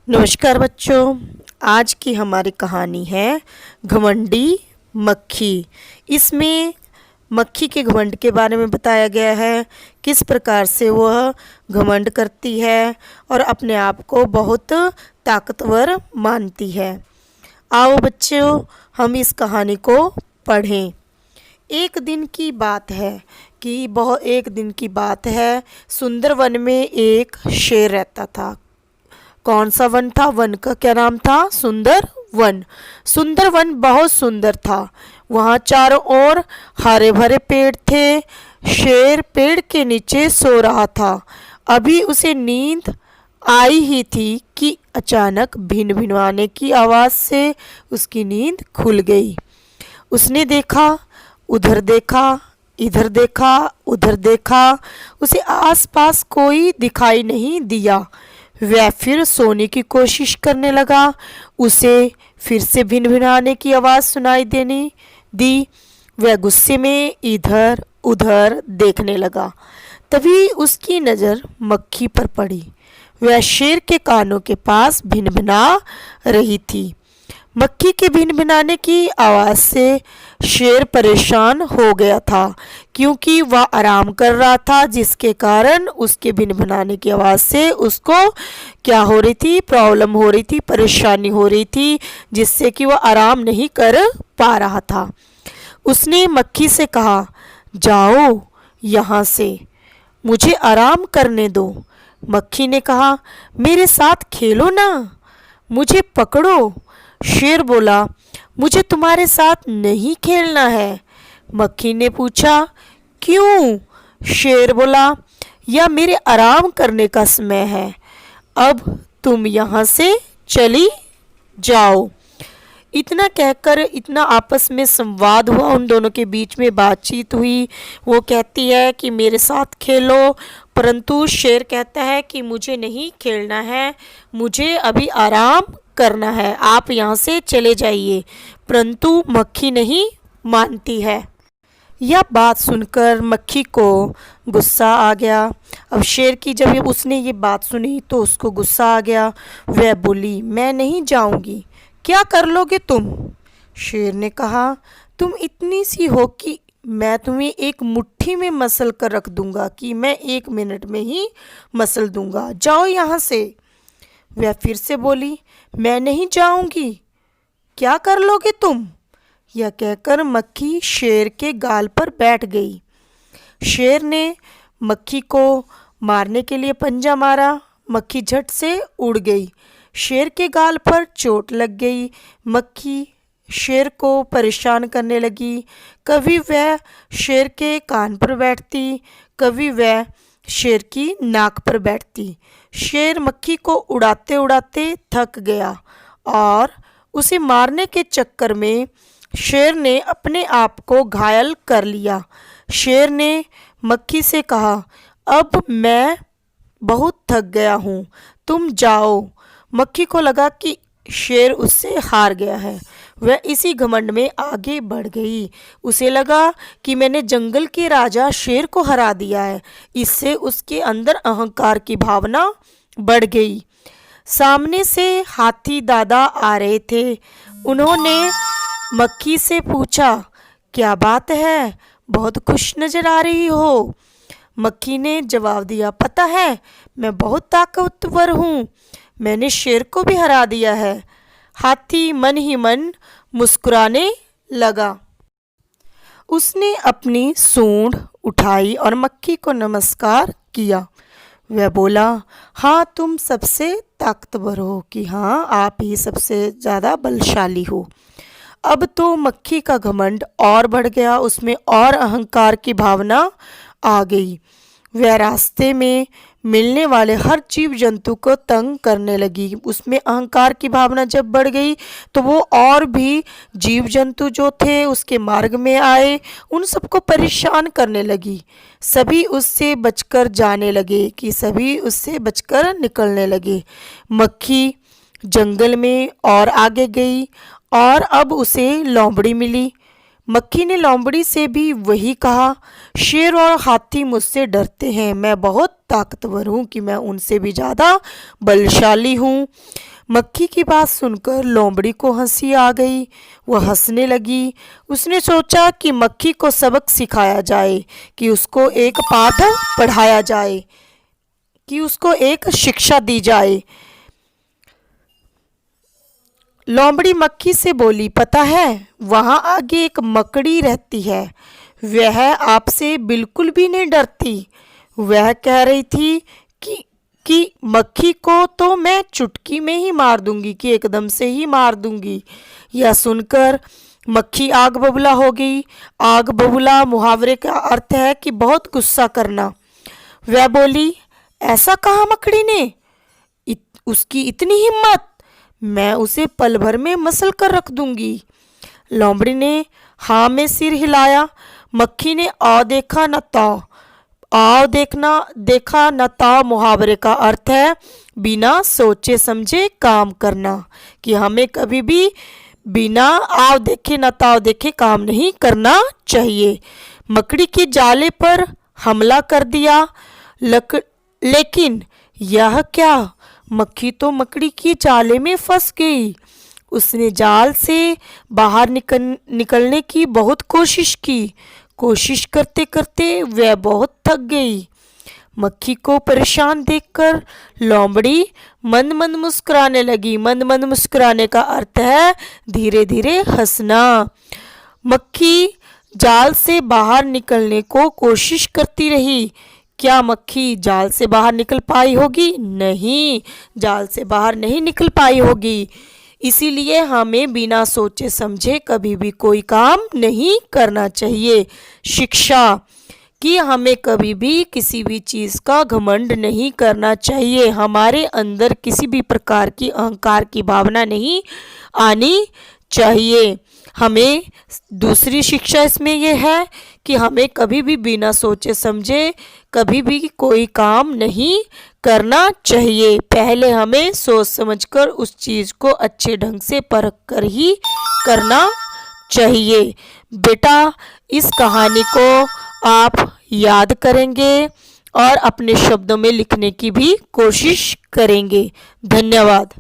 नमस्कार बच्चों। आज की हमारी कहानी है घमंडी मक्खी। इसमें मक्खी के घमंड के बारे में बताया गया है, किस प्रकार से वह घमंड करती है और अपने आप को बहुत ताकतवर मानती है। आओ बच्चों, हम इस कहानी को पढ़ें। एक दिन की बात है सुंदरवन में एक शेर रहता था। कौन सा वन था? वन का क्या नाम था? सुंदर वन। सुंदर वन बहुत सुंदर था। वहाँ चारों ओर हरे भरे पेड़ थे। शेर पेड़ के नीचे सो रहा था। अभी उसे नींद आई ही थी कि अचानक भिन भिनवाने की आवाज़ से उसकी नींद खुल गई। उसने देखा, उधर देखा, इधर देखा, उधर देखा। उसे आसपास कोई दिखाई नहीं दिया। वह फिर सोने की कोशिश करने लगा। उसे फिर से भिनभिनाने की आवाज़ सुनाई देनी दी। वह गुस्से में इधर उधर देखने लगा। तभी उसकी नज़र मक्खी पर पड़ी। वह शेर के कानों के पास भिनभिना रही थी। मक्खी के भिनभिनाने की आवाज़ से शेर परेशान हो गया था, क्योंकि वह आराम कर रहा था, जिसके कारण उसके भिनभिनाने की आवाज़ से उसको क्या हो रही थी? प्रॉब्लम हो रही थी, परेशानी हो रही थी, जिससे कि वह आराम नहीं कर पा रहा था। उसने मक्खी से कहा, जाओ यहाँ से, मुझे आराम करने दो। मक्खी ने कहा, मेरे साथ खेलो ना, मुझे पकड़ो। शेर बोला, मुझे तुम्हारे साथ नहीं खेलना है। मक्खी ने पूछा, क्यों? शेर बोला, यह मेरे आराम करने का समय है, अब तुम यहाँ से चली जाओ। इतना कहकर इतना आपस में संवाद हुआ, उन दोनों के बीच में बातचीत हुई। वो कहती है कि मेरे साथ खेलो, परंतु शेर कहता है कि मुझे नहीं खेलना है, मुझे अभी आराम करना है, आप यहाँ से चले जाइए। परंतु मक्खी नहीं मानती है। यह बात सुनकर मक्खी को गुस्सा आ गया। अब शेर की जब उसने ये बात सुनी तो उसको गुस्सा आ गया। वह बोली, मैं नहीं जाऊंगी। क्या कर लोगे तुम? शेर ने कहा, तुम इतनी सी हो कि मैं तुम्हें एक मुट्ठी में मसल कर रख दूंगा, कि मैं 1 मिनट में ही मसल दूंगा, जाओ यहाँ से। वह फिर से बोली, मैं नहीं जाऊंगी। क्या कर लोगे तुम? यह कहकर मक्खी शेर के गाल पर बैठ गई। शेर ने मक्खी को मारने के लिए पंजा मारा। मक्खी झट से उड़ गई। शेर के गाल पर चोट लग गई। मक्खी शेर को परेशान करने लगी। कभी वह शेर के कान पर बैठती, कभी वह शेर की नाक पर बैठती। शेर मक्खी को उड़ाते उड़ाते थक गया और उसे मारने के चक्कर में शेर ने अपने आप को घायल कर लिया। शेर ने मक्खी से कहा, अब मैं बहुत थक गया हूँ, तुम जाओ। मक्खी को लगा कि शेर उससे हार गया है। वह इसी घमंड में आगे बढ़ गई। उसे लगा कि मैंने जंगल के राजा शेर को हरा दिया है। इससे उसके अंदर अहंकार की भावना बढ़ गई। सामने से हाथी दादा आ रहे थे। उन्होंने मक्खी से पूछा, क्या बात है, बहुत खुश नजर आ रही हो? मक्खी ने जवाब दिया, पता है, मैं बहुत ताकतवर हूँ, मैंने शेर को भी हरा दिया है। हाथी मन ही मन मुस्कुराने लगा। उसने अपनी सूंड उठाई और मक्खी को नमस्कार किया। वह बोला, हाँ तुम सबसे ताकतवर हो, कि हाँ आप ही सबसे ज़्यादा बलशाली हो। अब तो मक्खी का घमंड और बढ़ गया, उसमें और अहंकार की भावना आ गई। वह रास्ते में मिलने वाले हर जीव जंतु को तंग करने लगी। उसमें अहंकार की भावना जब बढ़ गई तो वो और भी जीव जंतु जो थे उसके मार्ग में आए, उन सबको परेशान करने लगी। सभी उससे बचकर जाने लगे, कि सभी उससे बचकर निकलने लगे। मक्खी जंगल में और आगे गई और अब उसे लोमड़ी मिली। मक्खी ने लोमड़ी से भी वही कहा, शेर और हाथी मुझसे डरते हैं, मैं बहुत ताकतवर हूँ, कि मैं उनसे भी ज़्यादा बलशाली हूँ। मक्खी की बात सुनकर लोमड़ी को हंसी आ गई। वह हंसने लगी। उसने सोचा कि मक्खी को सबक सिखाया जाए, कि उसको एक पाठ पढ़ाया जाए, कि उसको एक शिक्षा दी जाए। लोमड़ी मक्खी से बोली, पता है वहाँ आगे एक मकड़ी रहती है, वह आपसे बिल्कुल भी नहीं डरती। वह कह रही थी कि मक्खी को तो मैं चुटकी में ही मार दूंगी, कि एकदम से ही मार दूंगी। यह सुनकर मक्खी आग बबूला हो गई। आग बबूला मुहावरे का अर्थ है कि बहुत गुस्सा करना। वह बोली, ऐसा कहा मकड़ी ने, उसकी इतनी हिम्मत, मैं उसे पल भर में मसल कर रख दूंगी। लोमड़ी ने हाँ में सिर हिलाया। मक्खी ने आ देखा न ताव। आओ देखा न ताव मुहावरे का अर्थ है बिना सोचे समझे काम करना, कि हमें कभी भी बिना आव देखे न ताव देखे काम नहीं करना चाहिए। मकड़ी के जाले पर हमला कर दिया। लेकिन यह क्या, मक्खी तो मकड़ी के जाले में फंस गई। उसने जाल से बाहर निकलने की बहुत कोशिश की। कोशिश करते करते वह बहुत थक गई। मक्खी को परेशान देखकर लोमड़ी मंद मंद मुस्कुराने लगी। मंद मंद मुस्कुराने का अर्थ है धीरे धीरे हंसना। मक्खी जाल से बाहर निकलने को कोशिश करती रही। क्या मक्खी जाल से बाहर निकल पाई होगी? नहीं, जाल से बाहर नहीं निकल पाई होगी। इसीलिए हमें बिना सोचे समझे कभी भी कोई काम नहीं करना चाहिए। शिक्षा कि हमें कभी भी किसी भी चीज़ का घमंड नहीं करना चाहिए। हमारे अंदर किसी भी प्रकार की अहंकार की भावना नहीं आनी चाहिए। हमें दूसरी शिक्षा इसमें यह है कि हमें कभी भी बिना सोचे समझे कभी भी कोई काम नहीं करना चाहिए। पहले हमें सोच समझकर उस चीज़ को अच्छे ढंग से परख कर ही करना चाहिए। बेटा, इस कहानी को आप याद करेंगे और अपने शब्दों में लिखने की भी कोशिश करेंगे। धन्यवाद।